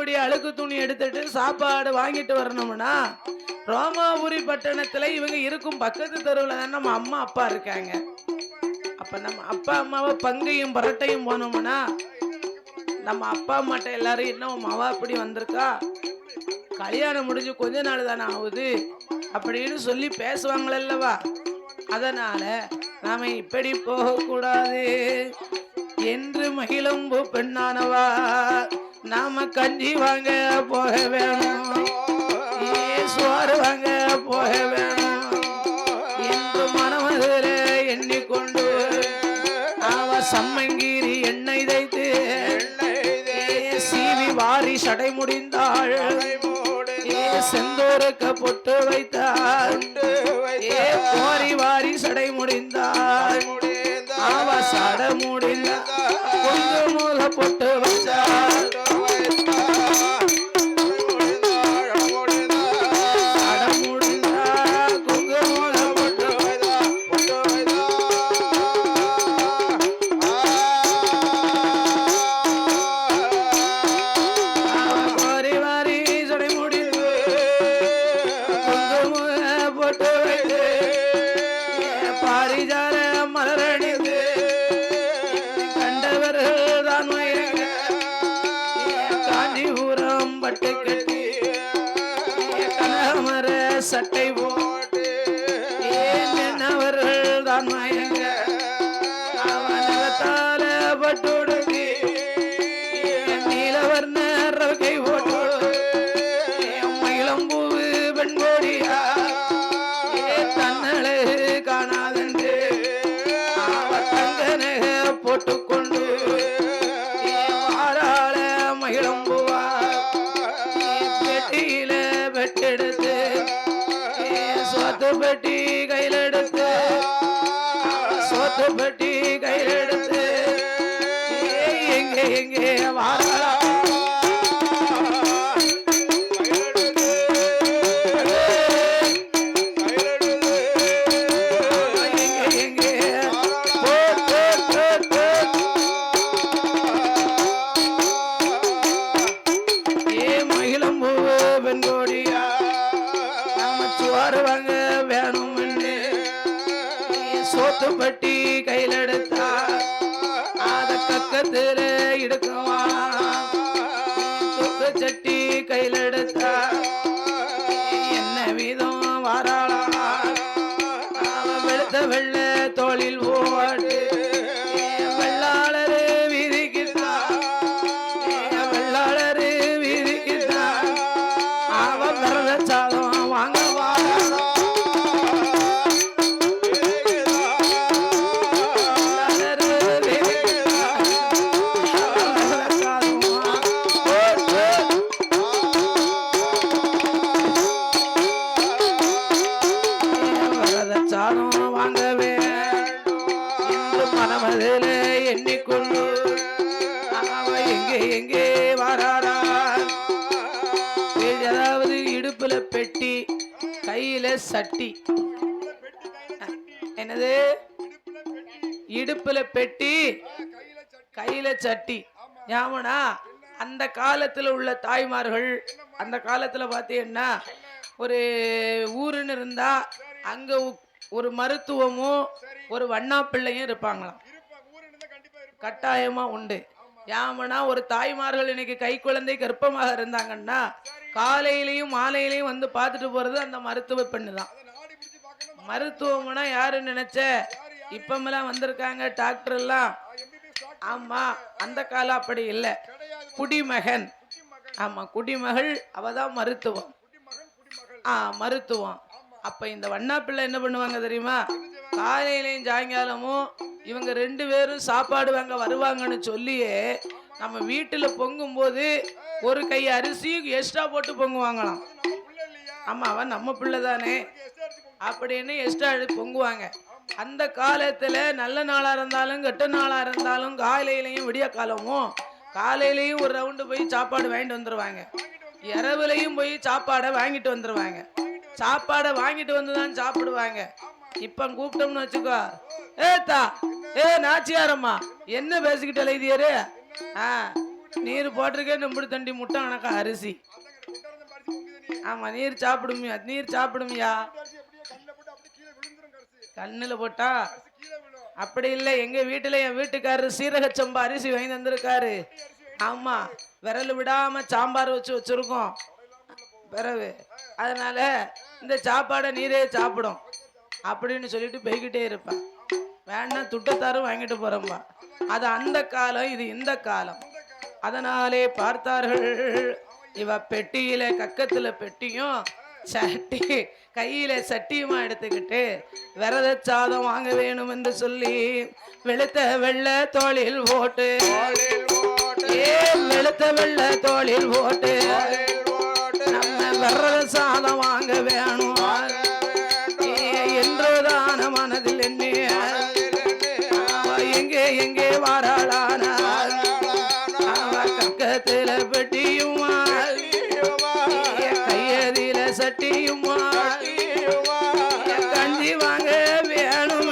இருக்கக்கூடிய அழுக்கு துணி எடுத்துட்டு சாப்பாடு வாங்கிட்டு வரணும்னா ரோமாபுரி பட்டணத்துல இவங்க இருக்கும் பக்கத்து தெருவில் தான் நம்ம அம்மா அப்பா இருக்காங்க. அப்ப நம்ம அப்பா அம்மாவை பங்கையும் பரட்டையும் போனோம்னா நம்ம அப்பா அம்மாட்ட எல்லாரும் இன்னும் மாவா அப்படி வந்திருக்கா, கல்யாணம் முடிஞ்சு கொஞ்ச நாள் தானே ஆகுது அப்படின்னு சொல்லி பேசுவாங்களல்லவா. அதனால நாம இப்படி போகக்கூடாது என்று மகிழம்பு பெண்ணானவா நாம கஞ்சி வாங்க போக வேணும், சோறு வாங்க போக வேணும் என்று மனமதில எண்ணிக்கொண்டு அவ சம்மங்கீரி எண்ணெய் தைத்து சீவி வாரி சடை முடிந்தாள், செந்தூருக்கு பொட்டு வைத்தாள், கோரி வாரி சடை முடிந்தாள், அவ சட முடிந்த கொஞ்சம் மூல பொட்டு வைத்தாள், சட்டை போட்டு அவர்கள் தான் மயங்க அவனத்தால பட்டுடுத்தி நீலவர்ண கை போட்டு மயிலம்பூவு பெண்கோடியா தன்னழு காணாதென்று அவர் தங்கனக போட்டுக்கொண்டு வாராள மயிலம்பூவா பெட்டியில வெட்டெடுத்து பெட்டி கையில் எடுத்து சோத்து பெட்டி கையில் எடுத்து எங்கே எங்கே வாரா மகிழம்பூவு பெண்கோடியா நாம சுவாறு வாங்க சோத்து பட்டி கையில் எடுத்தா அத கக்கத்துல எடுக்குவா, தூக்கு சட்டி கையில் எடுத்தா என்ன வீதம் வாராளா அவ வெளுத்த வெள்ள தோளில் ஓட்டு வெள்ளாளரு வீதிக்குத்தா, வெள்ளாளரு வீதிக்குத்தா அவ விரத சாதம் வாங்க வாங்கவே என்று மனமதில எண்ணிக்கொண்டு அவ எங்கே எங்கே வாராரா. ஏதாவது இடுப்புல பெட்டி கையில சட்டி, என்னது இடுப்புல பெட்டி கையில சட்டி. ஞாபகம்னா அந்த காலத்துல உள்ள தாய்மார்கள் அந்த காலத்துல பார்த்தீங்கன்னா ஒரு ஊருன்னு இருந்தா அங்க ஒரு மருத்துவமும் ஒரு வண்ணா பிள்ளையும் இருப்பாங்களாம், கட்டாயமா உண்டு. யாமனா ஒரு தாய்மார்கள் இன்னைக்கு கை குழந்தை கர்ப்பமாக இருந்தாங்கன்னா காலையிலையும் மாலையிலையும் வந்து பார்த்துட்டு போறது அந்த மருத்துவ பெண்ணு தான். மருத்துவம்னா யாரு நினைச்ச இப்பமெல்லாம் வந்திருக்காங்க டாக்டர் எல்லாம். ஆமா, அந்த காலம் அப்படி இல்லை. குடிமகன், ஆமா குடிமகள், அவதான் மருத்துவம். மருத்துவம். அப்ப இந்த வண்ணா பிள்ளை என்ன பண்ணுவாங்க தெரியுமா, காலையிலையும் சாயங்காலமும் இவங்க ரெண்டு பேரும் சாப்பாடு வாங்க வருவாங்கன்னு சொல்லியே நம்ம வீட்டுல பொங்கும் போது ஒரு கை அரிசி எக்ஸ்ட்ரா போட்டு பொங்குவாங்களாம். ஆமா, அவன் நம்ம பிள்ளை தானே அப்படின்னு எக்ஸ்ட்ரா பொங்குவாங்க. அந்த காலத்துல நல்ல நாளா இருந்தாலும் கெட்ட நாளா இருந்தாலும் காலையிலையும் விடிய காலமும் காலையிலையும் ஒரு ரவுண்டு போய் சாப்பாடு வாங்கிட்டு வந்துருவாங்க, இரவுலையும் போய் சாப்பாடை வாங்கிட்டு வந்துருவாங்க. சாப்பாடை வாங்கிட்டு வந்துதான் சாப்பிடுவாங்க. இப்ப கூப்பிட்டோம்னு வச்சுக்கோ, ஏத்தா ஏ நாச்சியாரம்மா என்ன பேசிக்கிட்டு எழுதியாரு, நீர் போட்டிருக்கே நம்புடு தண்டி முட்டை கணக்கா அரிசி. ஆமா நீர் சாப்பிடுமியா, நீர் சாப்பிடுமியா. கண்ணுல போட்டா அப்படி இல்லை. எங்க வீட்டுல என் வீட்டுக்காரரு சீரக சம்பா அரிசி வாங்கி தந்திருக்காரு. ஆமா விரல் விடாம சாம்பார் வச்சு வச்சிருக்கோம் பிறகு. அதனால இந்த சாப்பாடை நீரே சாப்பிடும் அப்படின்னு சொல்லிட்டு போய்கிட்டே இருப்பேன். வேணா துட்டத்தாரும் வாங்கிட்டு போறோம்பா. அது அந்த காலம், இது இந்த காலம். அதனாலே பார்த்தார்கள், இவ பெட்டியில கக்கத்துல பெட்டியும் சட்டி கையில சட்டியுமா எடுத்துக்கிட்டு விரத சாதம் வாங்க வேணும் என்று சொல்லி வெளுத்த வெள்ள தோளில் போட்டு, வெளுத்த வெள்ள தோளில் போட்டு நம்ம விரத சாதம் வாங்க வேணும் என்றுதான மனதில் என்ன எங்கே எங்கே வாராளான கக்கத்துல பெட்டியுமா கையதில சட்டியுமா கஞ்சி வாங்க வேணும்,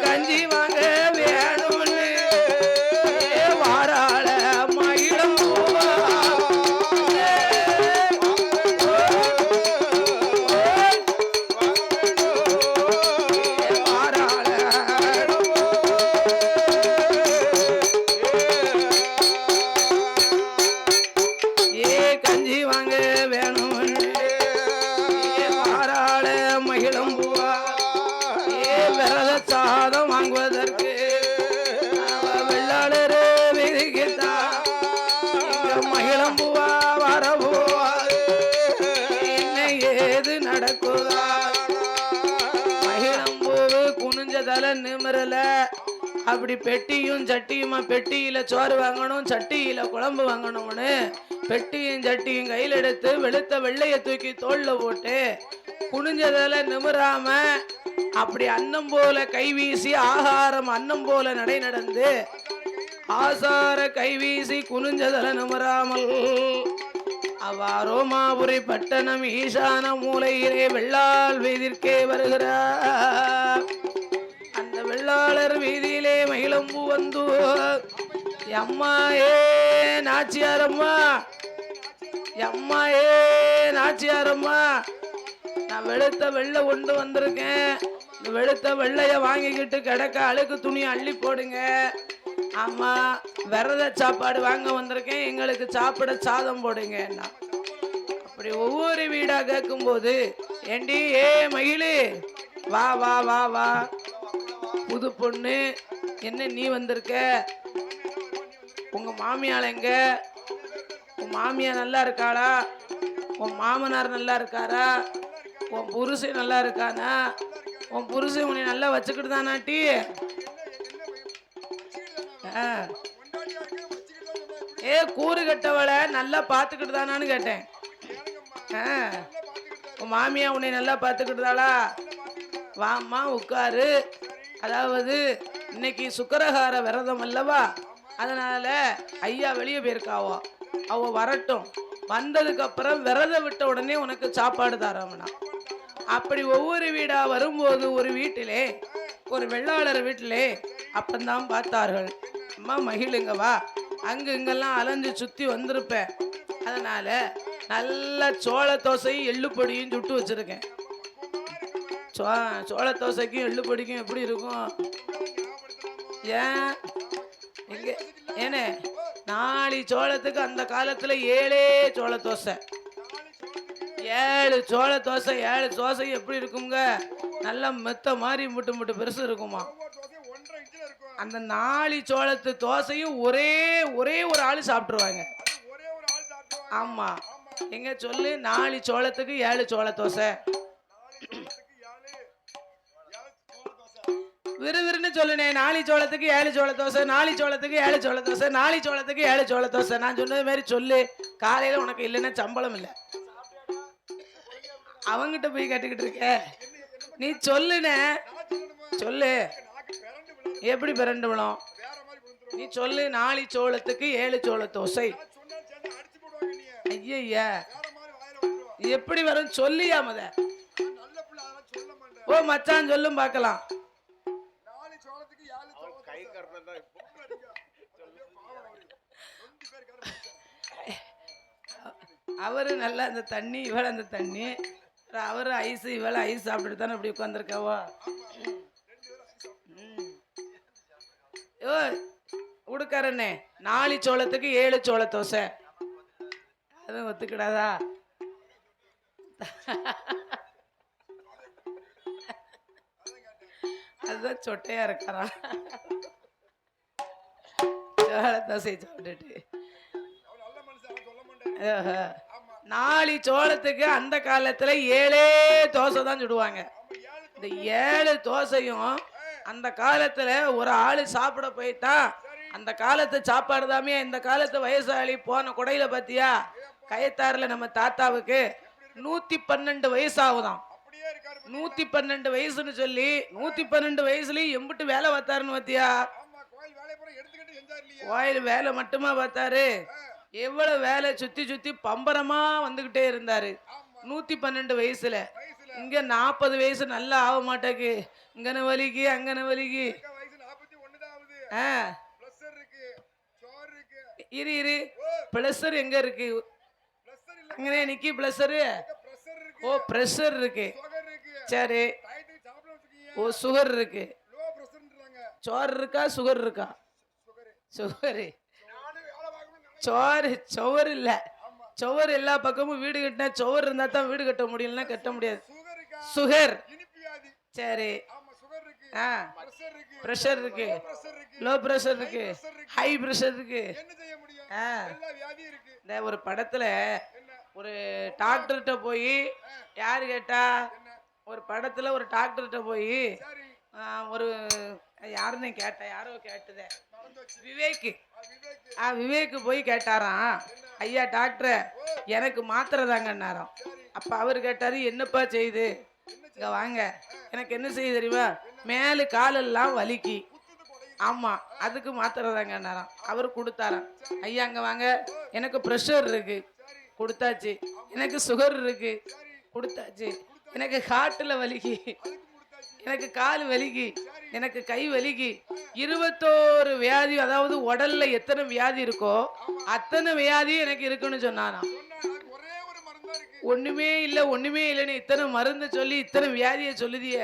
கஞ்சி வாங்க வேணும் வாராள மயிலம் சாதம் வாங்குவதற்கு வெள்ளாளரு விதிக்கிட்டான். மகிழம்புவா வரபுவா என்ன ஏது நடக்குதா. மகிழம்பூவு குனிஞ்சதால நிமிரல. அப்படி பெட்டியும் சட்டியுமா, பெட்டியில சோறு வாங்கணும் சட்டியில குழம்பு வாங்கணும்னு பெட்டியும் சட்டியும் கையில் எடுத்து வெளுத்த வெள்ளைய தூக்கி தோல்ல போட்டு குனிஞ்சதால நிமிராம அப்படி அன்னம் போல கைவீசி ஆகாரம் அன்னம் போல நடை நடந்து ஆசார கைவீசி குனிஞ்சதல நிமிராமல் அவ்வாரோமாபுரி பட்டணம் ஈசான மூலையிலே வெள்ளாள் வீதிற்கே வருகிறார். அந்த வெள்ளாளர் வீதியிலே மகிழம்பு வந்து, அம்மா ஏ நாச்சியாரம்மா, அம்மா ஏ நாச்சியாரம்மா, நான் வெளுத்த வெள்ளை கொண்டு வந்திருக்கேன். இந்த வெளுத்த வெள்ளைய வாங்கிக்கிட்டு கிடக்க அழுக்கு துணி அள்ளி போடுங்க. ஆமா விரத சாப்பாடு வாங்க வந்திருக்கேன், எங்களுக்கு சாப்பிட சாதம் போடுங்க. அப்படி ஒவ்வொரு வீடா கேட்கும் போது, ஏண்டி ஏ மகிழு வா வா வா வா, புது பொண்ணு என்ன நீ வந்திருக்க, உங்க மாமியார் எங்க, உன் மாமியார் நல்லா இருக்காளா, உன் மாமனார் நல்லா இருக்காரா, உன் புருஷன் நல்லா இருக்கானா, உன் புருஷன் உன்னை நல்லா வச்சுக்கிட்டு தானாட்டி, ஏ கூறு கட்டவளை நல்லா பார்த்துக்கிட்டு தானான்னு கேட்டேன். உன் மாமியா உன்னை நல்லா பார்த்துக்கிட்டுதாளா, வாம்மா உட்காரு. அதாவது இன்னைக்கு சுக்கரகார விரதம் அல்லவா, அதனால ஐயா வெளியே போயிருக்காவோ, அவ வரட்டும், வந்ததுக்கு அப்புறம் விரதம் விட்ட உடனே உனக்கு சாப்பாடு தரோம்னா. அப்படி ஒவ்வொரு வீடா வரும்போது ஒரு வீட்டிலே, ஒரு வெள்ளாளர் வீட்டிலே அப்பந்தான் பார்த்தார்கள், அம்மா மகிழுங்க வா, அங்கு இங்கெல்லாம் அலைஞ்சு சுத்தி வந்திருப்பேன், அதனால நல்ல சோள தோசையும் எள்ளு பொடியும் சுட்டு வச்சிருக்கேன். சோள தோசைக்கும் எள்ளு பொடிக்கும் எப்படி இருக்கும்? ஏன் ஏனே 4 சோளத்துக்கு அந்த காலத்துல 7 சோள தோசை, 7 சோள தோசை, 7 தோசை எப்படி இருக்குங்க? நல்லா மெத்த மாதிரி முட்டு முட்டு பெருசு இருக்குமா. அந்த 4 சோளத்து தோசையும் ஒரே ஒரு ஆளு சாப்பிட்டுருவாங்க. ஆமா எங்க சொல்லு, 4 சோளத்துக்கு 7 சோள தோசை, விறுவிறுன்னு சொல்லுனே. 4 சோளத்துக்கு 7 சோள தோசை, 4 சோளத்துக்கு 7 சோள தோசை, 4 சோளத்துக்கு 7 சோள தோசை. நான் சொன்னது மாதிரி சொல்லு. காலையில உனக்கு இல்லைன்னா சம்பளம் இல்லை, அவங்கிட்ட போய் கட்டுக்கிட்டு இருக்க. நீ சொல்லுனே, சொல்லு எப்படி பிறண்டு விழும். நீ சொல்லு 4 சோளத்துக்கு 7 சோள தோசை. ஐயா எப்படி வரும் சொல்லியா முத. ஓ மச்சான் சொல்லும் பார்க்கலாம். அவரு நல்லா அந்த தண்ணி இவள அந்த தண்ணி அவரு ஐஸ் இவள ஐஸ் சாப்பிட்டுட்டு தானே இப்படி உட்காந்துருக்காவோ. ஓ உடுக்காரண்ணே 4 சோளத்துக்கு 7 சோள தோசை அதுவும் ஒத்துக்கிடாதா? அதுதான் சொட்டையா இருக்காரா சோள தோசை சாப்பிட்டுட்டு 4 சோளத்துக்கு அந்த காலத்துல 7 தோசை தான் சுடுவாங்க. இந்த 7 தோசையும் அந்த காலத்துல ஒரு ஆளு சாப்பிட போயிட்டா அந்த காலத்து சாப்பாடு தாமே. இந்த காலத்து வயசாளி போன கொடையில பாத்தியா கயத்தாறுல நம்ம தாத்தாவுக்கு 112 வயசு ஆகுதாம். 112 வயசுன்னு சொல்லி 112 வயசுலயும் எம்பிட்டு வேலை பார்த்தாருன்னு பாத்தியா. கோயில் வேலை மட்டுமா பார்த்தாரு, எவ்வளவு வேலை சுத்தி சுத்தி பம்பரமா வந்துகிட்டே இருந்தாரு 112 வயசுல. இங்க 40 வயசு நல்லா ஆக மாட்டேக்கு, இங்கன வலிக்கு அங்கன வலிக்கு. இரு இரு பிளஸர் எங்க இருக்கு? அங்கனே நிக்கி பிளஸரு. ஓ பிரஷர் இருக்கு, சரி. ஓ சுகர் இருக்கு. சோறு இருக்கா சுகர் இருக்கா? சுகரு சோறு சுவர் இல்ல. சுவர் எல்லா பக்கமும் வீடு கட்டினா சுவர் இருந்தா தான் வீடு கட்ட முடியலன்னா கட்ட முடியாது. சுகர், சரி. பிரஷர் இருக்கு, லோ பிரஷர் இருக்கு, ஹை பிரஷர் இருக்கு. இந்த ஒரு படத்துல ஒரு டாக்டர்கிட்ட போய் யாரு கேட்டா, ஒரு படத்துல ஒரு டாக்டர்கிட்ட போய் ஒரு யாருன்னு கேட்டா, யாரோ கேட்டதே விவேக்கு. விவேக்கு போய் கேட்டாராம், ஐயா டாக்டர் எனக்கு மாத்திரை தாங்கன்னாராம். அப்ப அவரு கேட்டாரு, என்னப்பா செய்யுது? இங்க வாங்க, எனக்கு என்ன செய்யுது தெரியுமா, மேலு காலெல்லாம் வலிக்கு. ஆமா அதுக்கு மாத்திரை தாங்கன்னாராம். அவரு கொடுத்தாராம். ஐயா அங்க வாங்க, எனக்கு பிரஷர் இருக்கு, கொடுத்தாச்சு. எனக்கு சுகர் இருக்கு, கொடுத்தாச்சு. எனக்கு ஹார்ட்ல வலிக்கு, எனக்கு கால் வலிக்கு, எனக்கு கை வலிக்கு. 21 வியாதி, அதாவது உடல்ல எத்தனை வியாதி இருக்கோ அத்தனை வியாதி எனக்கு இருக்குன்னு சொன்னானா. ஒண்ணுமே இல்ல ஒண்ணுமே இல்லைன்னு இத்தனை மருந்து சொல்லி இத்தனை வியாதியை சொல்லுதிய,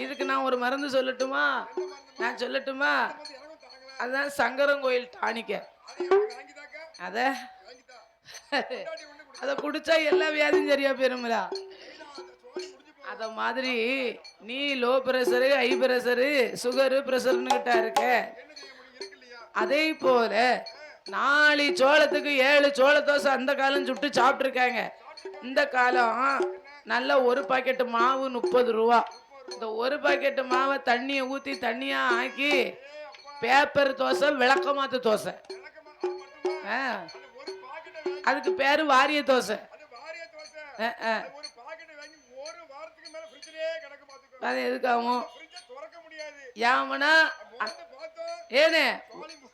இதுக்கு நான் ஒரு மருந்து சொல்லட்டுமா? நான் சொல்லட்டுமா? அதுதான் சங்கரங்கோயில் டானிக்க. அத குடிச்சா எல்லா வியாதியும் சரியா போயிருங்களா? அத மாதிரி நீ low pressure high pressure sugar பிரஷர்னு கிட்ட இருக்க. அதே போல 4 சோளத்துக்கு 7 சோள தோசை அந்த காலம் சுட்டு சாப்பிட்டு இருக்காங்க. இந்த காலம் நல்ல ஒரு பாக்கெட் மாவு 30 ரூபா. இந்த ஒரு பாக்கெட் மாவை தண்ணியை ஊத்தி தண்ணியா ஆக்கி பேப்பர் தோசை, விளக்கமாத்து தோசை. அதுக்கு பேரு வாரிய தோசை. அது எதுக்காகும்? யாமனா ஏனே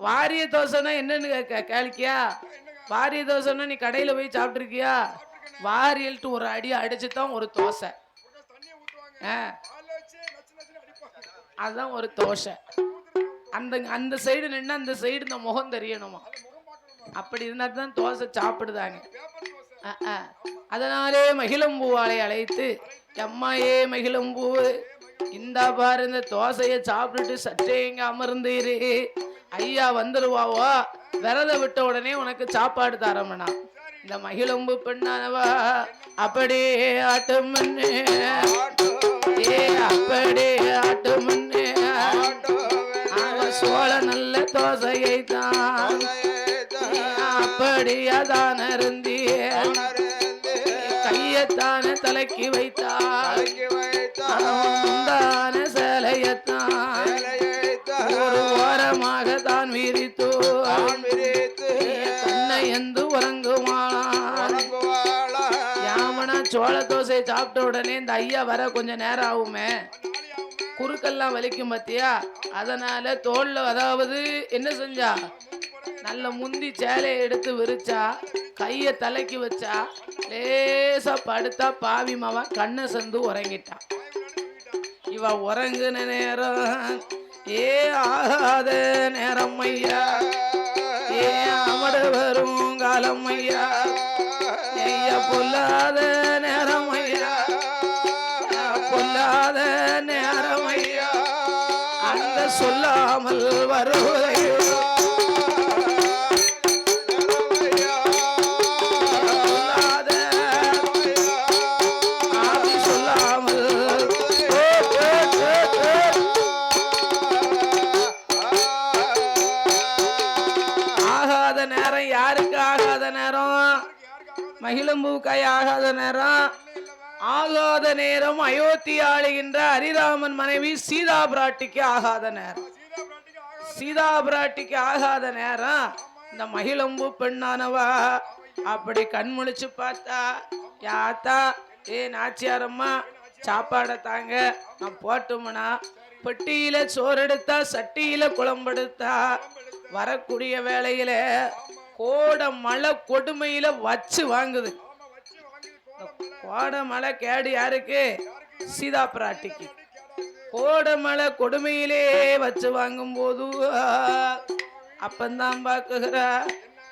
வாரிய தோசைன்னா என்னன்னு கேளிக்கியா? வாரிய தோசைன்னா நீ கடையில போய் சாப்பிட்டு இருக்கியா? வாரியல்ட்டு ஒரு அடி அடிச்சுதான் ஒரு தோசை. அதுதான் ஒரு தோசை. அந்த அந்த சைடு நின்று அந்த சைடு இந்த முகம் தெரியணுமா, அப்படி இருந்தா தான் தோசை சாப்பிடுதாங்க. அதனாலே மகிழம்பூவாளை அழைத்து, அம்மாயே மகிழம்பூ இந்த பாரு இந்த தோசையை சாப்பிட்டுட்டு சற்றே இங்க அமர்ந்தீரு, ஐயா வந்துருவாவோ, விரத விட்ட உடனே உனக்கு சாப்பாடு தரமனா. இந்த மகிழம்பு பெண்ணானவா அப்படியே ஆட்டுமண்ணே, அப்படியே ஆட்டுமண்ணே. அவன் சோழ நல்ல தோசையை தான் அப்படியாதான் அருந்திய கையத்தான தலைக்கு வைத்தான சேலையத்தான் ஒரு ஓரமாக தான் விரித்தோ கண்ணை எந்து உறங்குவான். யாமனா சோள தோசை சாப்பிட்ட உடனே இந்த ஐயா வர கொஞ்சம் நேரம் ஆகுமே, குறுக்கெல்லாம் வலிக்கும் பத்தியா. அதனால தோல்ல அதாவது என்ன செஞ்சா, நல்ல முந்தி சேலையை எடுத்து விரிச்சா, கைய தலைக்கு வச்சா, லேசா படுத்தா பாவி மாவா கண்ணை சந்து உறங்கிட்டான். இவ உறங்குன நேரம் ஏ ஆகாத நேரம் ஐயா, ஏ அமர வரும் காலம் ஐயா ஐயா பொல்லாத நேரம் ஐயா பொல்லாத நேரம் ஐயா அந்த சொல்லாமல் வருவதையோ மகிழம்பூக்காய் ஆகாத நேரம் ஆகாத நேரம் அயோத்தி ஆளுகின்ற ஹரிராமன் மனைவி சீதா பிராட்டிக்கு ஆகாத நேரம் சீதா பிராட்டிக்கு ஆகாத நேரம் இந்த மகிழம்பூ பெண்ணானவா அப்படி கண்முழிச்சு பார்த்தா யாத்தா ஏ நாச்சியாரம்மா சாப்பாடை தாங்க நான் போட்டுமனா பெட்டியில சோறு எடுத்தா சட்டியில குழம்பெடுத்தா வரக்கூடிய வேளையில கோட மழை கொடுமையில வச்சு வாங்குது கோட மழை கேடு யாருக்கு சீதா பிராட்டிக்கு கோட மழை கொடுமையிலே வச்சு வாங்கும் போது அப்பந்தான் பாக்குகிற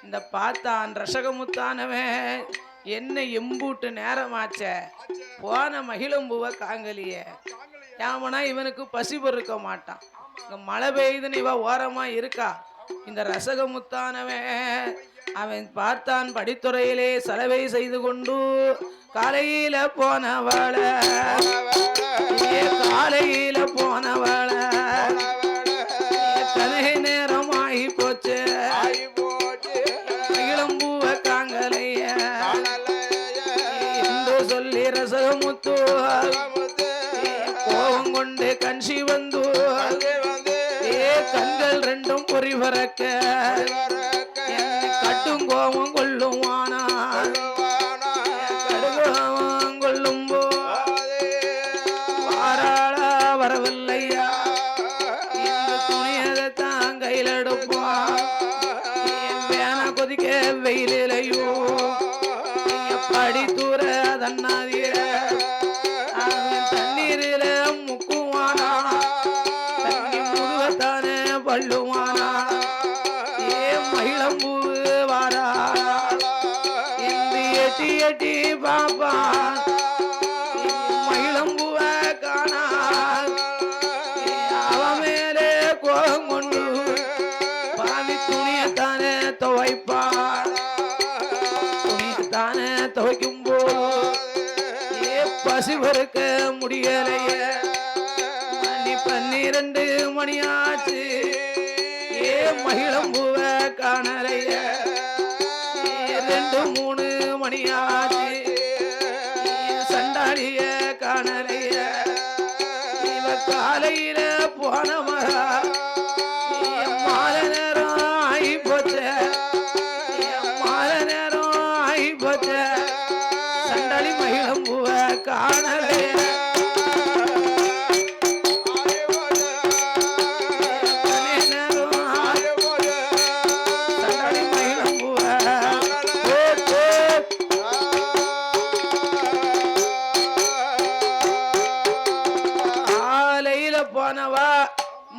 இந்த பார்த்தான் ரசகமுத்தானவன் என்ன எம்பூட்டு நேரமாச்ச போன மகிழம்பூவை காங்கலிய ஏமனா இவனுக்கு பசி பொறுக்க மாட்டான் இங்க மழை பெய்யுதுன்னு இவ ஓரமா இருக்கா இந்த ரசகமுத்தானவன் அவன் பார்த்தான் படித்துறையிலே சலவை செய்து கொண்டு காலையில போனவள காலையில போனவள கலை நேரம் ஆகி போச்சு மகிழம்பூவ காங்கலைய என்று சொல்லி ரசகமுத்து கோபம் கொண்டு கஞ்சி வந்து கண்கள் ரெண்டும் பொறி பறக்க கட்டும் கோபம் கொள்ளுவானா கடுகோபம் கொள்ளும் வாராளா வரவில்லையா இந்த துணியதைத்தான் கையில் எடுப்பான் வேணா கொதிக்க வெயிலையோ படி தூர தன்னாதீர தண்ணீரில முக்குவானா பள்ளுவானா ஏ மகிழம்பூ வாரா இந்த எட்டி எட்டி பாப்பா மகிழம்பூவ காணா அவ மேலே கோபம் கொண்டு பாவி துணியத்தானே துவைப்பா துணியத்தானே துவைக்கும் போது ஏ பசி பொறுக்க முடியலைய 12 மணியாச்சு ஏ மகிழம்பூவ காணலைய 2 3 மணியாச்சு சண்டாடிய காணலைய இவ காலையில போன மரா மாலை நேரம் ஆகி போச்ச மாலை நேரம் ஆகி போச்ச சண்டாளி மகிழம்பூவ காணலைய போனவா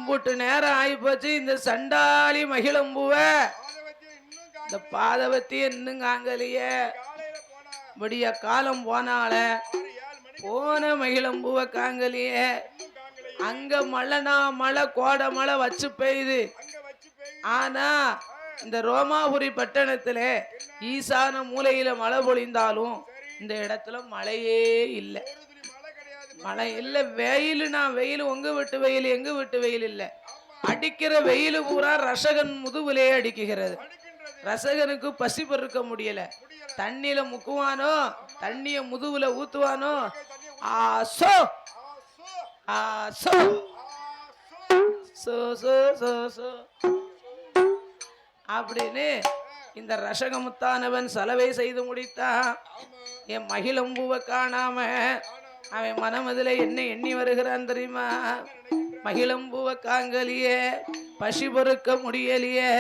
முட்டு நேரம் ஆயிப்போச்சு இந்த சண்டாளி மகிழம்பூவ இந்த பாதவத்தி இன்னும் காங்கலிய விடிய காலம் போனால போன மகிழம்பூவ காங்கலிய அங்க மழைனா மழை கோடை மழை வச்சு பெய்யுது ஆனா இந்த ரோமாபுரி பட்டணத்துல ஈசான மூலையில மழை பொழிந்தாலும் இந்த இடத்துல மழையே இல்லை மழை இல்ல வெயிலுனா வெயில் உங்க வீட்டு வெயில் எங்க வீட்டு வெயில் இல்ல அடிக்கிற வெயில் பூரா ரசகன் முதுகுலே அடிக்குகிறது ரசகனுக்கு பசி பொறுக்க முடியல தண்ணியில முக்குவானோ தண்ணிய முதுகுல ஊத்துவானோ ஆசோ ஆசோ சோ சோ சோ சோ அப்படின்னு இந்த ரசகமுத்தானவன் சலவை செய்து முடித்தான் என் மகிழம்பூவை காணாம அவன் மனமதுல என்ன எண்ணி வருகிறான் தெரியுமா மகிழம்பூவ காங்கலியே பசி பொறுக்க முடியலையே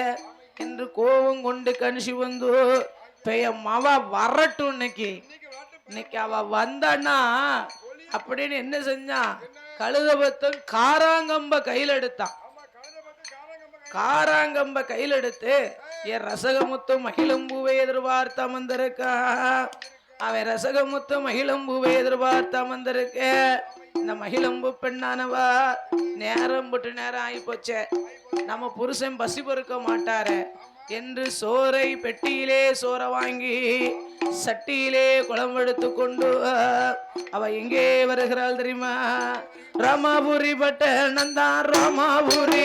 என்று கோபம் கொண்டு கணிசி வந்து மவ வரட்டும் இன்னைக்கு அவ வந்தான்னா அப்படின்னு என்ன செஞ்சான் கழுதபத்தன் காராங்கம்ப கையில் எடுத்தான் காராங்கம்ப கையில் எடுத்து என் ரசகமுத்து மகிழம்பூவை எதிர்பார்த்து அமர்ந்திருக்கா. அவன் ரசகமுத்து மகிழம்பூவை எதிர்பார்த்து அமர்ந்திருக்க. இந்த மகிழம்பு பெண்ணானவா நேரம் போட்டு நேரம் ஆகி போச்சே, நம்ம புருஷன் பசி பொறுக்க மாட்டாரு என்று சோறை பெட்டியிலே சோறை வாங்கி சட்டியிலே குழம்பு எடுத்து கொண்டு அவ எங்கே வருகிறாள் தெரியுமா? ராமாபுரி பட்டணம் தான், ராமாபுரி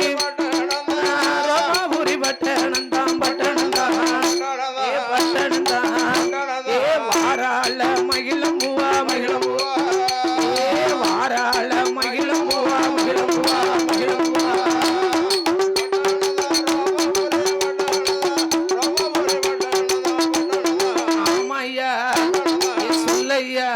ராமாபுரி பட்டணம் தான், பட்டணம் தான், ஏ பட்டணம் தான், ஏ வாராள மகிழம்பூவா மகிழம்பூவா, ஏ வாராள மகிழம்பூவா மகிழம்பூவா மகிழம்பூவா. ஆமையா சொல்லையா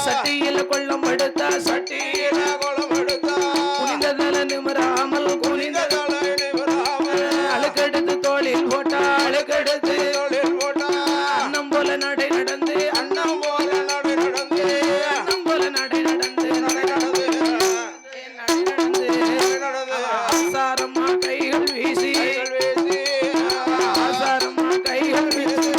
சட்டியில கொள்ளம் எடுத்தா, சட்டியில கொள்ளம் எடுத்தா, குனிந்ததல நிமிராமல் குனிந்ததல நிமிராமல் அழுக்கெடுத்து தோளில் போட்டா, அழுக்கெடுத்து தோளில் போட்டா, அன்னம் போல நடை நடந்து, அன்னம் போல நடை நடந்து, அன்னம் போல நடை நடந்து, நடை நடந்து, நடந்து ஆசாரமா கைகள் வீசி, ஆசாரமா கைகள் வீசி,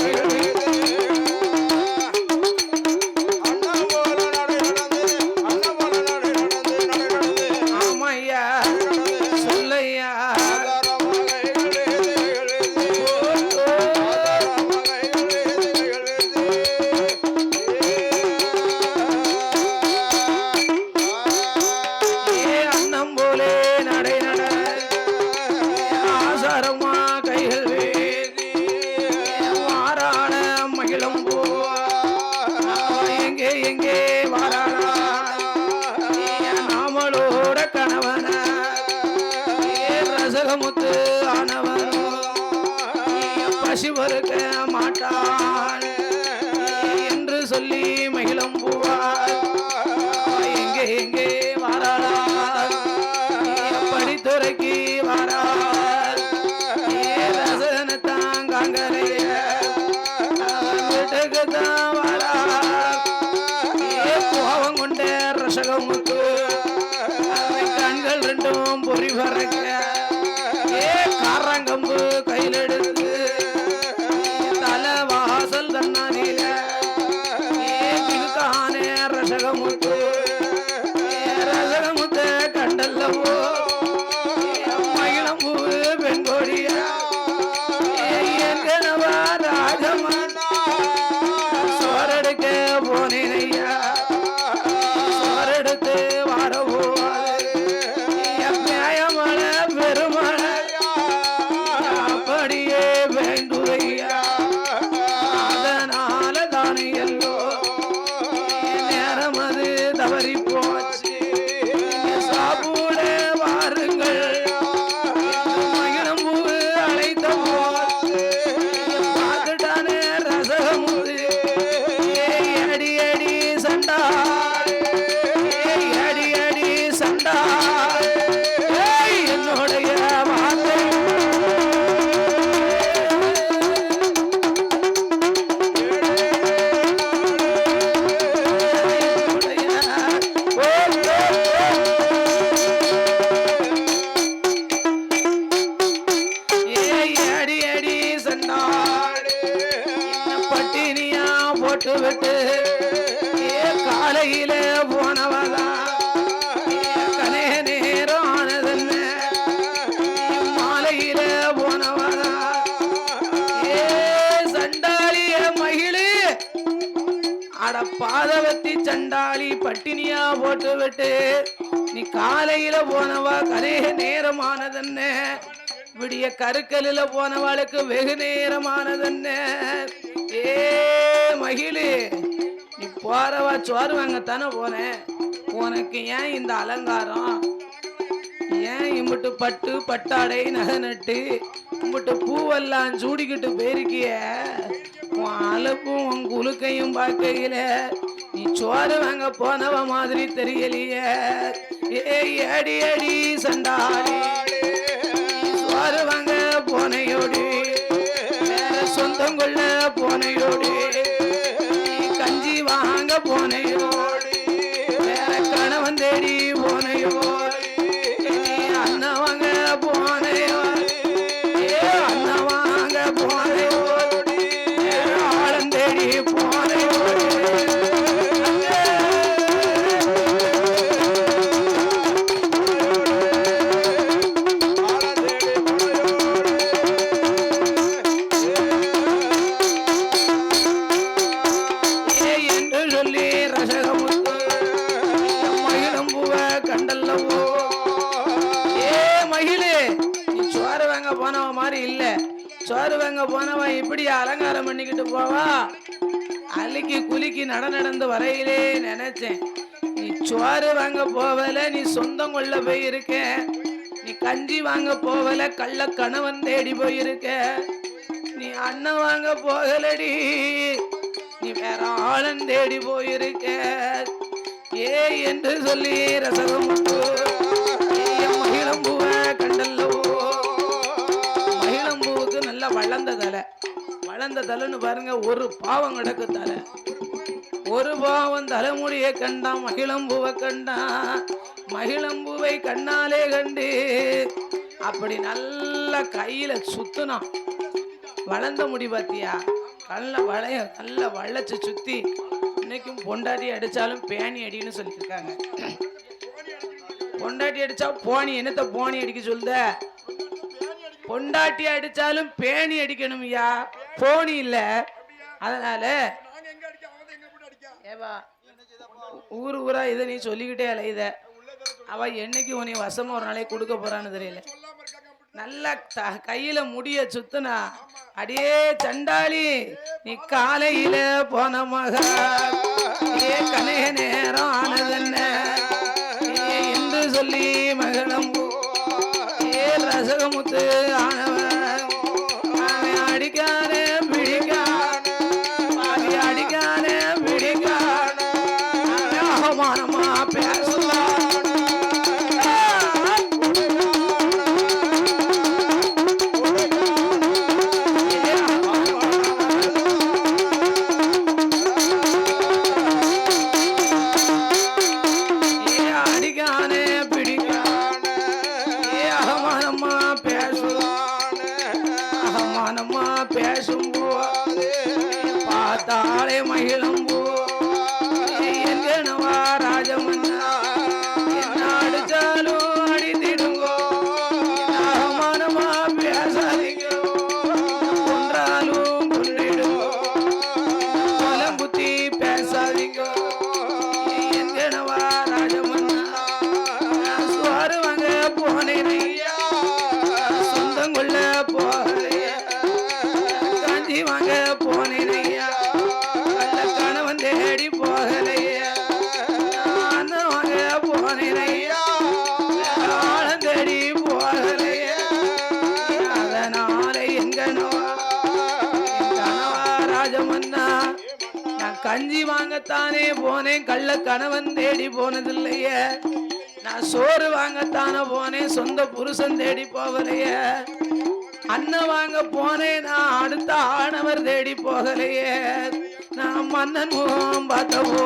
முத்து ஆனவனோ பசி பொறுக்க மாட்டான் என்று சொல்லி மகிழம்பூவா எங்கே எங்கே வாராளா, படித்துறைக்கு வாராள், ரசனத்தான் காங்கரைய வீட்டுக்கு தான் வாராள், கோபம் கொண்ட ரசகமுத்து கண்கள் ரெண்டும் பொறி பறக்க, காரங்கம்பு கையில் எடுத்து தலை வாசல் தன்னானில இதுக்கானே ரசகமுத்து, ரசகமுத்த கண்டல்லவோ மகிழம்பூ பெண்கொடியா என்கனவா ராஜமானா சோரெடுக்க போனேனையா, சோரெடுத்து வாரவோ நியாயமான பெருமழை அப்படியே வேண்டுவையா, அதனால தானே எல்லோ நேரம் அது தவறி போச்சு, சாப்பிட வாருங்கள் மகிழம்பூ அழைத்த போது பார்த்துட்டானே ரசகமுது, அடி அடி சண்டா, அடி அடி சண்டா என்னுடைய வார்த்தை பட்டினியா போட்டு விட்டு காலையில போனவதா கனே நேரம் ஆனதென்ன, மாலையில போனவதா சண்டாளிய மகிழு அட பாதவத்தி சண்டாளி பட்டினியா போட்டு விட்டு நீ காலையில போனவா கனே நேரமானதென்ன, விடிய கருக்கலில போனவாளுக்கு வெகு நேரமானதென்ன. ஏ மகிழு நீ போறவா சோறு வாங்கத்தானே போனேன், உனக்கு ஏன் இந்த அலங்காரம், ஏன் இம்பிட்டு பட்டு பட்டாடை நகை நட்டு இம்பிட்டு பூவெல்லாம் சூடிக்கிட்டு போயிருக்கிய, உன் அலுப்பும் உன் குலுக்கையும் பார்க்கையில நீ சோறு வாங்க போனவ மாதிரி தெரியலையே. அடி அடி சண்டாளி, சோறு வாங்க போனையோடி, வேற சொந்தம் கொள்ள போனையோடி, கஞ்சி வாங்க போனையோடி, வேற கணவன் தேடி போனையோடி, அண்ணன் வாங்க போனையோடி, அண்ணன் வாங்க போனையோடி, வேற ஆழம் தேடி போனையோடி. சோறு வாங்க போனவன் இப்படி அலங்காரம் பண்ணிக்கிட்டு போவா. அன்னைக்கு குலுக்கி நடந்து வரையிலே நினைச்சேன், நீ சோறு வாங்க போவல, நீ சொந்தம் கொள்ள போயிருக்க, நீ கஞ்சி வாங்க போவல, கள்ள கணவன் தேடி போயிருக்க, நீ அண்ணன் வாங்க போகலடி, நீ வேற ஆளன் தேடி போயிருக்க. என்று சொல்லி ரசகம் மகிழம்பூவ கண்டல்லவோ. மகிழம்பூவுக்கு நல்ல வளர்ந்த தலைன்னு பாருங்க. ஒரு பாவம் கிடக்கு தலை, ஒரு பாவம் தலைமுடியை கண்டான், மகிழம்பூவை கண்டான். மகிழம்பூவை கண்ணாலே கண்டு அப்படி நல்ல கையில சுத்தினான். வளர்ந்த முடி பாத்தியா, நல்ல வளைச்சு சுத்தி. இன்னைக்கும் பொண்டாட்டி அடிச்சாலும் பேணி அடின்னு சொல்லியிருக்காங்க. பொண்டாட்டி அடிச்சா போனி, என்னத்த போனி அடிக்க சொல்லுத? பொண்டாட்டி அடிச்சாலும் பேணி அடிக்கணும் ஐயா, போனி இல்ல. அதனால ஊரா இதை நீ சொல்லிக்கிட்டே அல்ல. இத அவ என்னைக்கு உன்னை வசமா ஒரு நாளைக்கு கொடுக்க போறான்னு தெரியல. நல்லா கையில முடிய சுத்துனா, அடியே சண்டாளி நீ காலையில போன மக, கனைய நேரம் ஆனதென்ன என்று சொல்லி மகளம்பூ ரசகமுத்து ஆனவன் அவன் அடிக்கானே பிடிக்கான, பாதி அடிக்கானே பிடிக்கான, அவமானமா பேசலாம். பார்த்தாலே மகிழம்பூ எங்கனவா ராஜமன்னா, என்ன அடிச்சாலும் அடித்திடுங்கோ, அவமானமா பேசாதீங்க, கொன்றாலும் கொன்றிடுங்கோ, பலம் புத்தி பேசாதீங்க. எங்கனவா ராஜமன்னா, சோறு வாங்க போனேன் ஐயா, சொந்தம் கொள்ள போகலையா, காஞ்சி வாங்க போனேன் ஐயா, நல்ல கணவன் தேடி போகலையா, அண்ணன் வாங்க போனேன் ஐயா, ஆழம் தேடி போகலையா. அதனால எங்கனவா ராஜமன்னா, நான் கஞ்சி வாங்கத்தானே போனேன், கள்ள கணவன் தேடி போனதில்லையே. நான் சோறு வாங்கத்தானே போனேன், சொந்த புருஷன் தேடி போகலையே. அண்ணன் வாங்க போனேன், நான் அடுத்த ஆணவர் தேடி போகலையே. நான் மன்னன் முகம் பார்த்தவோ,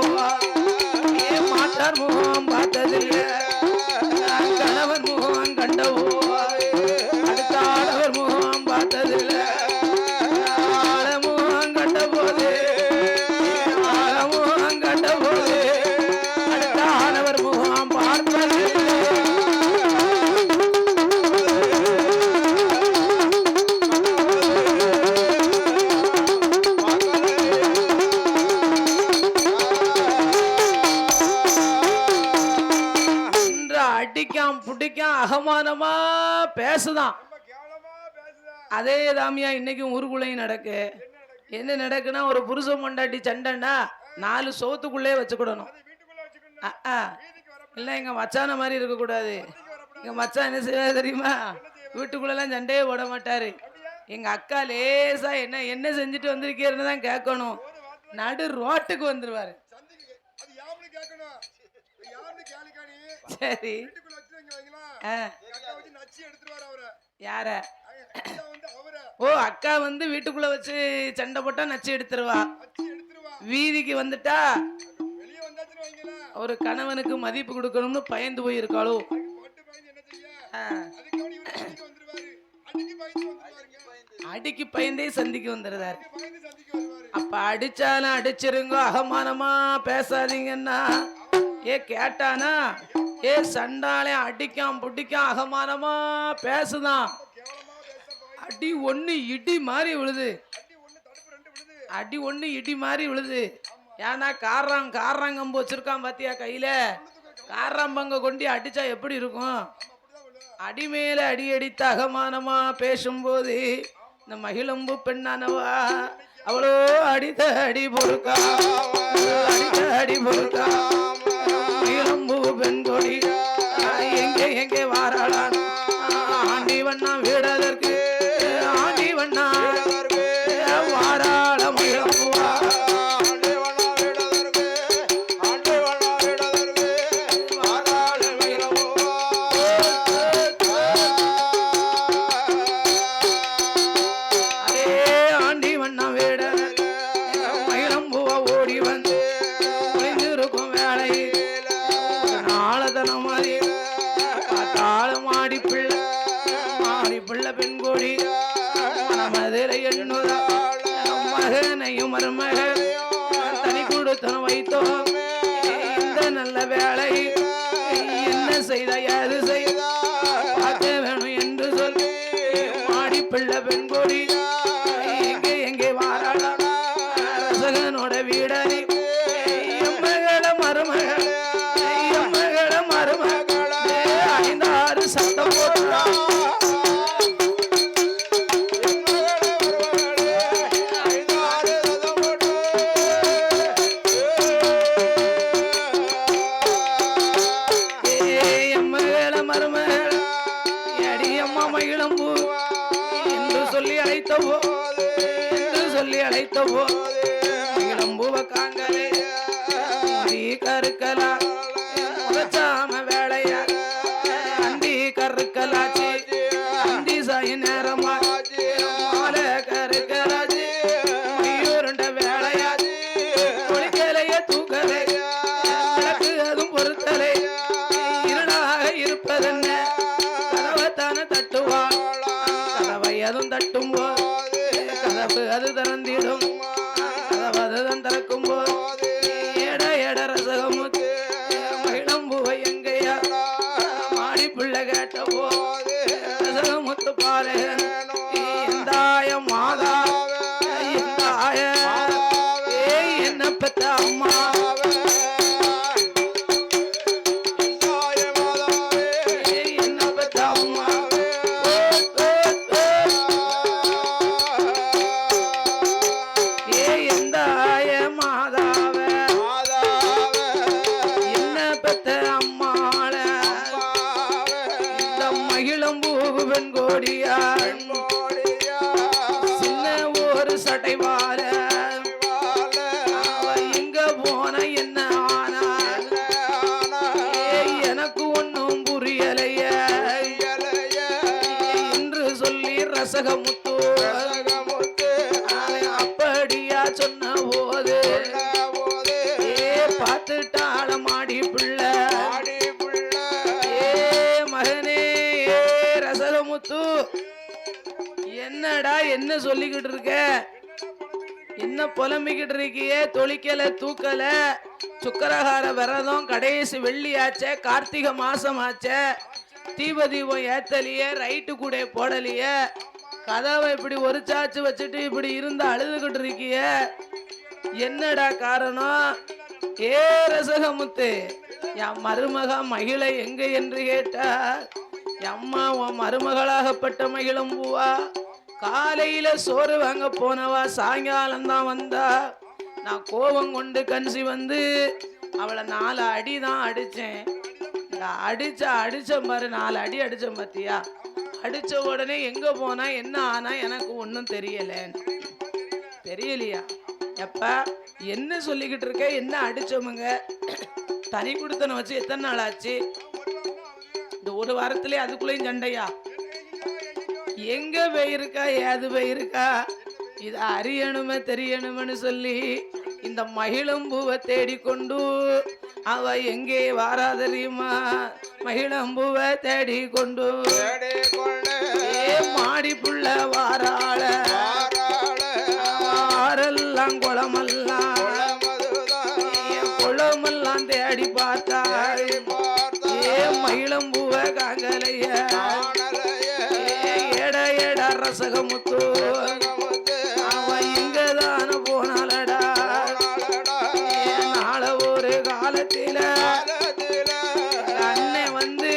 மாட்டார் முகம் பார்த்ததில்லை, நான் கணவன் முகம் கண்டவோ, அடுத்த ஆடவர் முகம் பார்த்ததில்லை. ஆழ முகம் கண்ட போது, ஆழ முகம் கண்ட போது, அடுத்த ஆடவர் முகம் பார்த்ததில்லை. அடிக்கான் புடிக்கான் அகமானமா பேசுதான். அதே தாமியா இன்னைக்கும் ஊருக்குள்ளையும் நடக்கு. என்ன நடக்குன்னா, ஒரு புருஷன் பொண்டாட்டி சண்டைன்னா 4 சோத்துக்குள்ளே வச்சுக்கிடணும். இல்லை எங்க மச்சான மாதிரி இருக்கக்கூடாது. எங்க மச்சான் என்ன செய்வாரு தெரியுமா, வீட்டுக்குள்ளெல்லாம் சண்டையே போட மாட்டாரு. எங்க அக்கா லேசா என்ன செஞ்சுட்டு வந்திருக்கீருன்னு தான் கேட்கணும். நடு ரோட்டுக்கு வந்துருவாரு. சரி யார ஓ அக்கா வந்து வீட்டுக்குள்ள வச்சு சண்டை போட்டா நச்சு எடுத்துருவா வீதிக்கு வந்துட்டா ஒரு கணவனுக்கு மதிப்பு கொடுக்கணும்னு பயந்து போயிருக்காளோ அடிக்கு பயந்தே சந்திக்கு வந்துடுறாரு அப்ப அடிச்சாலும் அடிச்சிருங்க அகமானமா பேசாதீங்கன்னா ஏ கேட்டானா ஏ சண்டாலே அடிக்கான் புடிக்கான் அகமானமா பேசுதான் அடி ஒண்ணு இடி மாதிரி விழுது அடி ஒண்ணு இடி மாதிரி விழுது ஏன்னா காராங்கம்பு வச்சிருக்கான் பாத்தியா கையில காராம்பங்க கொண்டு அடிச்சா எப்படி இருக்கும் அடி மேல அடி அடித்த அகமானமா பேசும்போது இந்த மகிழம்பு பெண்ணானவா அவ்வளோ அடித்த அடி பொறுக்கா அடித்த அடி பொறுக்கா மகிழம்பு பெண் கொடி எங்கே எங்கே வாராளான் ஆண்டி வண்ணா வீடதற்கு ஆண்டி வண்ணா வாராள மகிழம்புவா மகனையும் மருமகள் தனி கொடுத்தன வைத்தோம் இந்த நல்ல வேலை என்ன செய்த யாது செய்த பார்க்க வேணும் என்று சொல்லி மாடி பிள்ளை பெண் கொடி எங்கே எங்கே வாராளா ரசகனோட வீடறி எம்மகள மருமகள் எம்மகள மருமகள் 5-6 சத்தம் போட்டா அழைத்தவோ இளம்புவ காங்கலே கருக்கலா முகச்சாம வேளையா அண்டி கருக்கலாச்சி அண்டி சாய நேரமா மாலை கருக்கலாச்சி மயூருண்ட வேளையாச்சி கொளிக்கலைய தூக்கலை எனக்கு அதுவும் பொறுத்தலை இருளாக இருப்பதென்ன கதவைத்தான தட்டுவாள் கதவை அதுவும் தட்டும்போ கதவு அது திறந்திடும் கதவதுதான் திறக்கும் போது எட எட ரசகமுத்து மகிழம்புவை எங்கையா மாடி பிள்ளை கேட்ட போது ரசகமுத்து பாரு எந்தாய மாதா எந்தாய என்ன பெத்த அம்மா சின்ன ஒரு சடைவால அவ எங்க போன என்ன ஆனா எனக்கு ஒன்னும் புரியலைய என்று சொல்லி ரசகமுத்து அப்படியா சொன்ன போது பார்த்துட்டாள மாடி பிள்ளை மகனே ரசகமுத்து என்னடா என்ன சொல்லிக்கிட்டு இருக்க என்ன புலம்பிக்கிட்டு இருக்கியே தொழிக்கல தூக்கல சுக்கரகார விரதம் கடைசி வெள்ளி ஆச்சே கார்த்திகை மாசம் ஆச்சே தீபதீபம் ஏத்தலியே ரைட்டு கூட போடலையே கதவை இப்படி ஒரு சாச்சு வச்சுட்டு இப்படி இருந்து அழுதுகிட்டு இருக்கிய என்னடா காரணம் ஏ ரசகமுத்து என் மருமக மகிழை எங்க என்று கேட்டா அம்மா உன் மருமகளாகப்பட்ட மகிழம்பூவா காலையில சோறு வாங்க போனவா சாயங்காலம் தான் வந்தா நான் கோபம் கொண்டு கன்சி வந்து அவளை 4 அடி தான் அடிச்சேன் அடிச்ச பாரு 4 அடி அடிச்சேன் பாத்தியா அடிச்ச உடனே எங்க போனா என்ன ஆனா எனக்கு ஒன்னும் தெரியலையா எப்ப என்ன சொல்லிக்கிட்டு இருக்க என்ன அடிச்சோமுங்க தனி குடுத்தனை வச்சு எத்தனை நாள் ஆச்சு? இந்த ஒரு வாரத்திலே அதுக்குள்ளேயும் சண்டையா? எங்க போயிருக்கா, ஏது போயிருக்கா, இது அறியணுமே தெரியணும்னு சொல்லி இந்த மகிழம்பூவை தேடிக்கொண்டு அவ எங்கே வாரா தெரியுமா? மகிழம்பூவை தேடிக்கொண்டு மாடி புள்ள வாராள ஆரெல்லாம் குளமெல்லாம் குளமெல்லாம் தேடி பார்த்தா மகிழம்பூவை காங்கலைய எட எட ரசகமுத்து அவன் இங்கதான போனாலடா நாள ஒரு காலத்தில அண்ணன் வந்து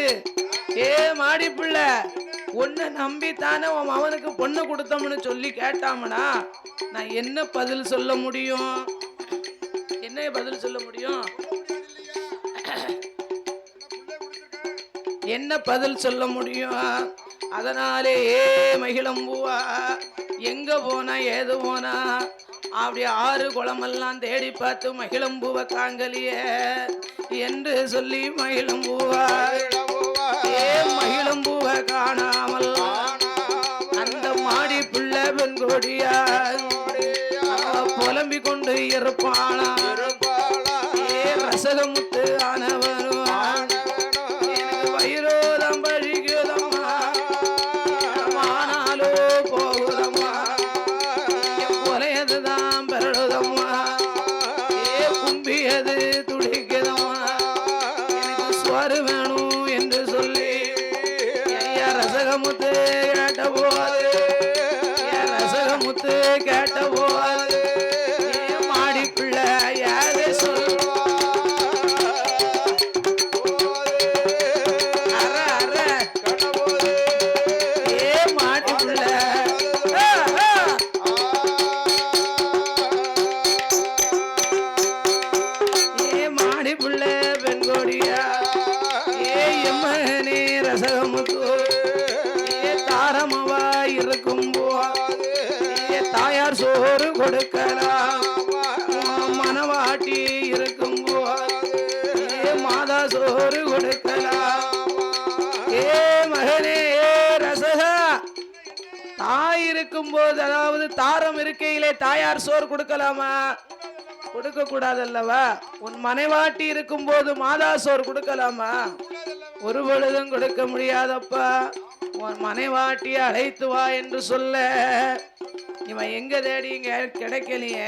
மாடி பிள்ளை உன்னை நம்பித்தானே உன் அவனுக்கு பொண்ணு கொடுத்தோம்னு சொல்லி கேட்டாமனா நான் என்ன பதில் சொல்ல முடியும்? என்ன பதில் சொல்ல முடியும்? என்ன பதில் சொல்ல முடியும்? அதனாலே மகிழம்பூவா எங்க போனா ஏது போனா அப்படி ஆறு குளமெல்லாம் தேடி பார்த்து மகிழம்பூவை காங்கலிய என்று சொல்லி மகிழம்பூவா மகிழம்பூவை காணாமல் அந்த மாடி பிள்ளை பெண்கோடியா புலம்பிக் கொண்டு இருப்பானா ரசகமுத்து ஆனவனும் வயிறோதம் பழிக்குதம்மா ஆனாலோ போகுதம்மா கொலையதுதான் பெறடுதம்மா கும்பியது துடிக்குதம்மா எனக்கு சுவாரு வேணும் என்று சொல்லி ரசகமுத்து கேட்ட போது ரசகமுத்து கேட்ட போது மாடி பிள்ளை யாரு சொல்லுவா சோறு கொடுக்கலாம் மனவாட்டி இருக்கும் மாதா சோறு கொடுக்கலாம் மகனே ரசகா தாய் இருக்கும் போது அதாவது தாரம் இருக்கையிலே தாயார் சோறு கொடுக்கலாமா? கொடுக்க கூடாதல்லவா? உன் மனைவாட்டி இருக்கும் போது மாதா சோறு கொடுக்கலாமா? ஒரு பொழுதும் கொடுக்க முடியாதப்பா. உன் மனைவாட்டி அழைத்து வா என்று சொல்ல இவன் எங்க தேடி இங்க கிடைக்கலையே.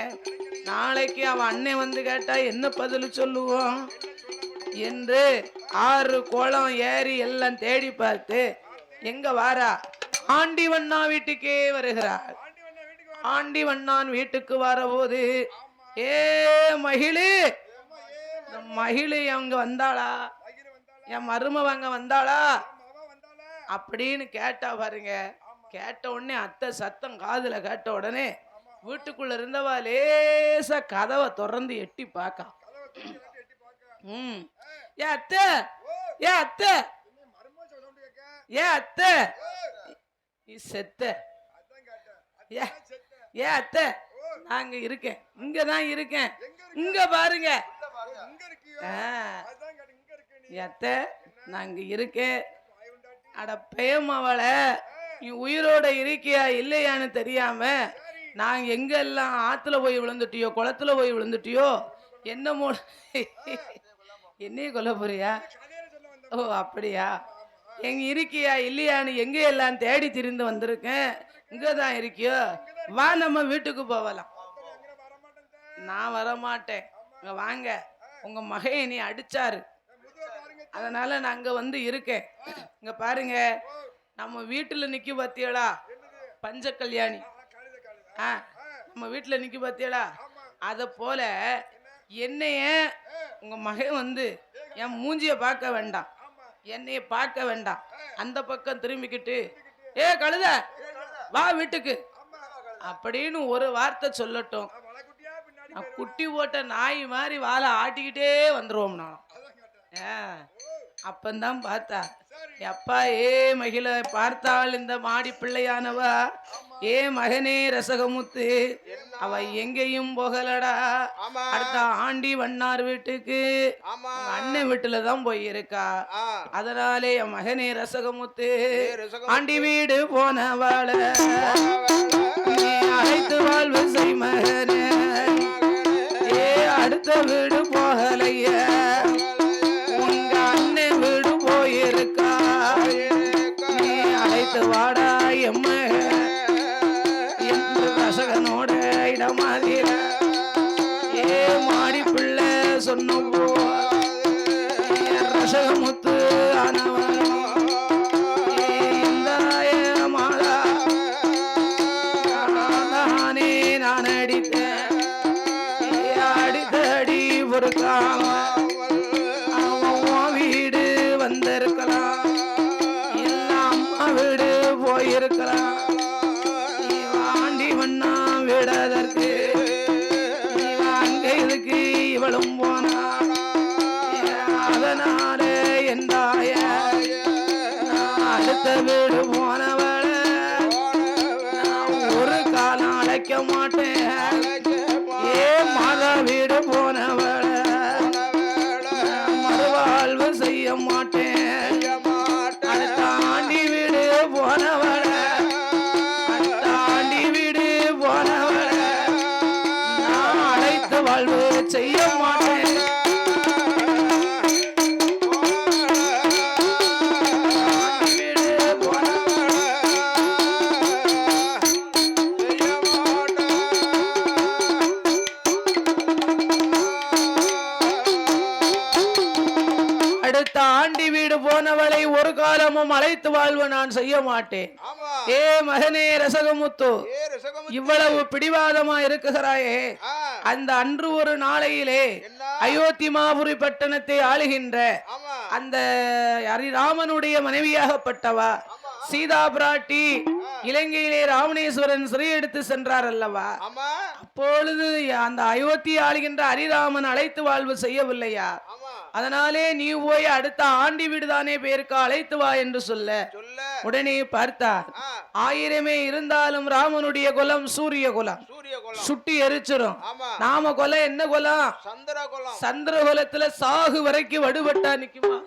நாளைக்கு அவன் அண்ணன் வந்து கேட்டா என்ன பதில் சொல்லுவோம் என்று 6 குளம் ஏரி எல்லாம் தேடி பார்த்து எங்க வாரா? ஆண்டிவண்ணா வீட்டுக்கே வருகிறார். ஆண்டிவண்ணான் வீட்டுக்கு வரபோது மகிழு மகிழு அவங்க வந்தாளா? என் மருமவங்க வந்தாளா அப்படின்னு கேட்டா பாருங்க. கேட்ட உடனே அத்தை சத்தம் காதுல கேட்ட உடனே வீட்டுக்குள்ள இருந்தவா லேசா கதவை திறந்து எட்டி பாக்கா. ஏ அத்தை, ஏ அத்தை, ஏ அத்தை செத்த, ஏ அத்தை நாங்க இருக்கேன், இங்கதான் இருக்கேன், இங்க பாருங்க அத்தை நாங்க இருக்கேன். அட பேமவளை நீ உயிரோட இருக்கியா இல்லையான்னு தெரியாம நான் எங்கெல்லாம் ஆத்துல போய் விழுந்துட்டியோ குளத்துல போய் விழுந்துட்டியோ என்னமோ என்னைய கொல்ல போறியா? ஓ அப்படியா? எங்க இருக்கியா இல்லையான்னு எங்க எல்லாம் தேடி திரிந்து வந்திருக்கேன். இங்கதான் இருக்கியோ, வா நம்ம வீட்டுக்கு போகலாம். நான் வரமாட்டேன், இங்க வாங்க, உங்க மகன் நீ அடிச்சாரு, அதனால நான் அங்க வந்து இருக்கேன். இங்க பாருங்க, நம்ம வீட்டுல நிக்க பாத்தியடா பஞ்ச கல்யாணி, நம்ம வீட்டுல நிக்க பாத்தியடா, அத போல என்னைய உங்க மகன் வந்து என் மூஞ்சிய பார்க்க வேண்டாம், என்னைய பார்க்க வேண்டாம், அந்த பக்கம் திரும்பிக்கிட்டு ஏ கழுத வா வீட்டுக்கு அப்படின்னு ஒரு வார்த்தை சொல்லட்டும். குட்டி போட்ட நாய் மாதிரி வாழை ஆட்டிக்கிட்டே வந்துருவோம். நான் அப்பந்தான் பார்த்தா அப்பா ஏ மகிழ பார்த்தால் இந்த மாடி பிள்ளையானவா ஏ மகனே ரசகமுத்து அவ எங்கேயும் போகலடா. அடுத்த ஆண்டி வண்ணார் வீட்டுக்கு அண்ணன் வீட்டுல தான் போயிருக்கா. அதனாலே என் மகனே ரசகமுத்து ஆண்டி வீடு போனவாள நீ அழைத்து வாழ்வு செய் மகனே. ஏ அடுத்த வீடு போகலைய உங்க அண்ணன் வீடு போயிருக்கா. நீ அழைத்து வாடா எம்ம என்று ரசகனோட இடமாதிர ஏ மாடி பிள்ளை சொன்ன போ ரசகமுத்து ஆனவன் இந்த மாதா நானே நான் அடித்தேன். அடித்தடி ஒரு அவன் வீடு வந்திருக்கலாம் இல்ல அம்மா வீடு போயிருக்கலாம். ஆண்டி வண்ணா விடதற்கு அங்க இதுக்கு இவளும் போனா. அதனால எந்தாய அடுத்த வீடு போனவள ஒரு காலம் அழைக்க மாட்டேன். ஏ மாதா வீடு போனவள மறுவாழ்வு செய்ய மாட்டேன். அடுத்த ஆண்டி வீடு போனவள அடுத்த ஆண்டி வீடு போனவள நான் அழைத்து வாழ்வு செய்ய மாட்டேன். அடுத்த ஆண்டி வீடு போனவளை ஒரு காலமும் அழைத்து வாழ்வு நான் செய்ய மாட்டேன். ஏ மகனே ரசகமுத்து இவ்வளவு பிடிவாதமா இருக்குகிறாயே அந்த அன்று ஒரு நாளையிலே அயோத்தி மாபுரி பட்டணத்தை ஆளுகின்ற அந்த ராமனுடைய மனைவியாகப்பட்டவா சீதா பிராட்டி இலங்கையிலே ராமணேஸ்வரன் சிறை எடுத்து சென்றார் அல்லவா. அப்பொழுது அந்த அயோத்தி ஆளுகின்ற ஹரிராமன் அழைத்து வாழ்வு செய்யவில்லையா. அதனாலே நீ போய் அடுத்த ஆண்டி வீடுதானே பேருக்கு அழைத்து வா என்று சொல்ல உடனே பார்த்தார். ஆயிரமே இருந்தாலும் ராமனுடைய குலம் சூரிய குலம் சுட்டி எரிச்சிரும். நாம குலம் என்ன குலம் சந்திர குலத்துல சாகு வரைக்கும் வடுபட்டா நிக்குமா.